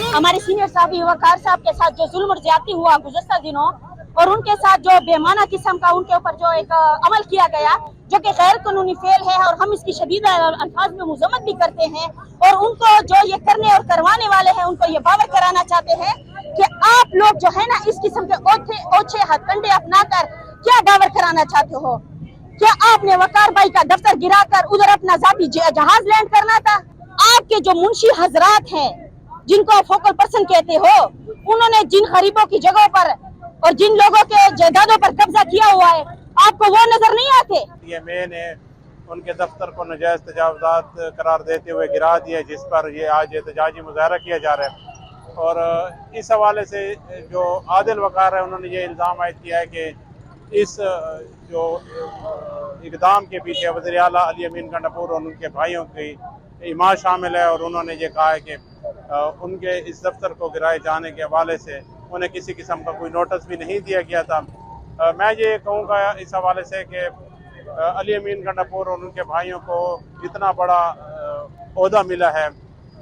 हमारे सीनियर साहब वकार साहब के साथ जो जुल्म और ज्यादती हुआ गुज़श्ता दिनों, और उनके साथ जो बेमाना किस्म का उनके ऊपर जो एक अमल किया गया जो कि गैर कानूनी फेल है, और हम इसकी शदीद अल्फाज में मजम्मत भी करते हैं। और उनको जो ये करने और करवाने वाले हैं उनको ये बावर कराना चाहते हैं कि आप लोग जो है ना इस किस्म के ओछे हथकंडे अपनाकर क्या बावर कराना चाहते हो? क्या आपने वकार भाई का दफ्तर गिराकर उधर अपना जाती जहाज लैंड करना था? आपके जो मुंशी हजरात हैं जिनको आप फोकल पर्सन कहते हो, उन्होंने जिन गरीबों की जगहों पर और जिन लोगों के जायदादों पर कब्जा किया हुआ है, आपको वो नजर नहीं आते? ये मैंने उनके दफ्तर को नाजायज तजावजात करार देते हुए गिरा दिया, जिस पर ये आज एहतजाजी मुजाहरा किया जा रहा है। और इस हवाले से जो आदिल वकार है उन्होंने ये इल्ज़ाम आयद किया है कि इस जो इक़दाम के पीछे वज़ीर आला अली अमीन गंडापुर और उनके भाइयों की इमाम शामिल है। और उन्होंने ये कहा है कि उनके इस दफ्तर को गिराए जाने के हवाले से उन्हें किसी किस्म का कोई नोटिस भी नहीं दिया गया था। मैं ये कहूँगा इस हवाले से कि अली अमीन गंडापुर और उनके भाइयों को जितना बड़ा ओहदा मिला है,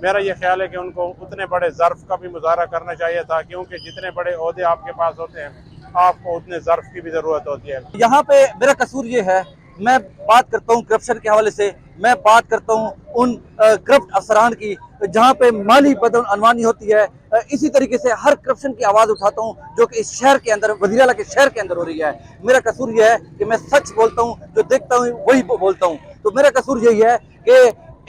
मेरा ये ख्याल है कि उनको उतने बड़े ज़र्फ़ का भी मुजाहरा करना चाहिए था, क्योंकि जितने बड़े ओहदे आपके पास होते हैं आपको उतने ज़र्फ़ की भी ज़रूरत होती है। यहाँ पे मेरा कसूर ये है, मैं बात करता हूँ करप्शन के हवाले से, मैं बात करता हूँ उन करप्ट अफसरान की जहाँ पे माली बदअनवानी होती है। इसी तरीके से हर करप्शन की आवाज़ उठाता हूँ जो कि इस शहर के अंदर, वज़ीर आला के शहर के अंदर हो रही है। मेरा कसूर यह है कि मैं सच बोलता हूँ, जो देखता हूँ वही बोलता हूँ। तो मेरा कसूर यही है कि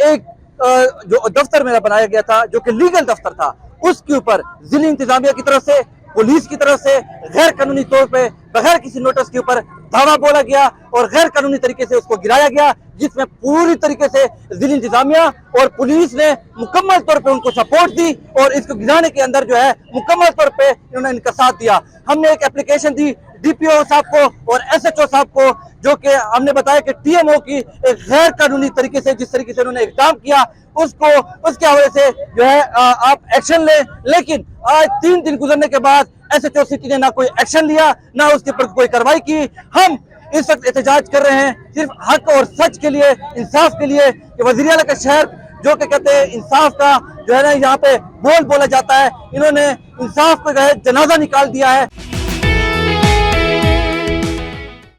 एक जो दफ्तर मेरा बनाया गया था जो कि लीगल दफ्तर था, उसके ऊपर ज़िली इंतजामिया की तरफ से, पुलिस की तरफ से गैर कानूनी तौर पे बगैर किसी नोटिस के ऊपर दावा बोला गया और गैर कानूनी तरीके से उसको गिराया गया, जिसमें पूरी तरीके से ज़िली इंतजामिया और पुलिस ने मुकम्मल तौर पे उनको सपोर्ट दी और इसको गिराने के अंदर जो है मुकम्मल तौर पे इन्होंने इनका साथ दिया। हमने एक एप्लीकेशन दी DPO साहब को और SHO साहब को, जो कि हमने बताया कि TMO की एक गैर कानूनी तरीके से जिस तरीके से उन्होंने इक़दाम किया उसको, उसके हवाले से जो है आप एक्शन लें। लेकिन आज 3 दिन गुजरने के बाद SHO सिटी ने ना कोई एक्शन लिया, ना उसके ऊपर कोई कार्रवाई की। हम इस वक्त एहतजाज कर रहे हैं सिर्फ हक और सच के लिए, इंसाफ के लिए, कि वज़ीर आला का शहर जो कि कहते हैं इंसाफ का जो है ना यहाँ पे बोल बोला जाता है, इन्होंने इंसाफ को जो है जनाजा निकाल दिया है।